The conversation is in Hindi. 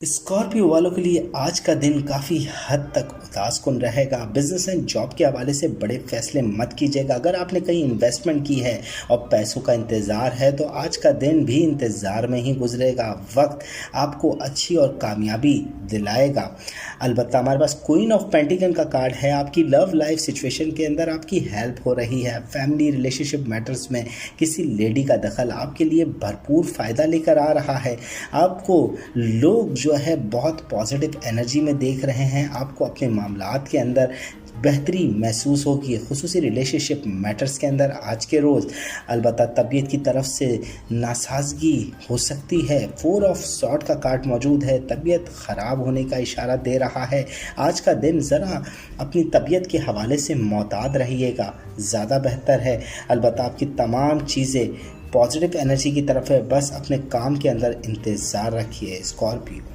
स्कॉर्पियो वालों के लिए आज का दिन काफ़ी हद तक उदासकुन रहेगा। बिजनेस एंड जॉब के हवाले से बड़े फैसले मत कीजिएगा। अगर आपने कहीं इन्वेस्टमेंट की है और पैसों का इंतज़ार है तो आज का दिन भी इंतज़ार में ही गुजरेगा। वक्त आपको अच्छी और कामयाबी दिलाएगा। अलबत्ता हमारे पास क्वीन ऑफ पेंटिकल का कार्ड है। आपकी लव लाइफ सिचुएशन के अंदर आपकी हेल्प हो रही है। फैमिली रिलेशनशिप मैटर्स में किसी लेडी का दखल आपके लिए भरपूर फ़ायदा लेकर आ रहा है। आपको लोग जो है बहुत पॉजिटिव एनर्जी में देख रहे हैं। आपको अपने मामलात के अंदर बेहतरी महसूस होगी, खुसूसी रिलेशनशिप मैटर्स के अंदर आज के रोज़। अलबत्ता तबीयत की तरफ से नासाजगी हो सकती है। 4 ऑफ सॉर्ट का कार्ड मौजूद है। तबीयत ख़राब होने का इशारा दे रहा है। आज का दिन ज़रा अपनी तबीयत के हवाले से मोहतात रहिएगा, ज़्यादा बेहतर है। अलबत्ता आपकी तमाम चीज़ें पॉजिटिव एनर्जी की तरफ है। बस अपने काम के अंदर इंतज़ार रखिए स्कॉर्पियो।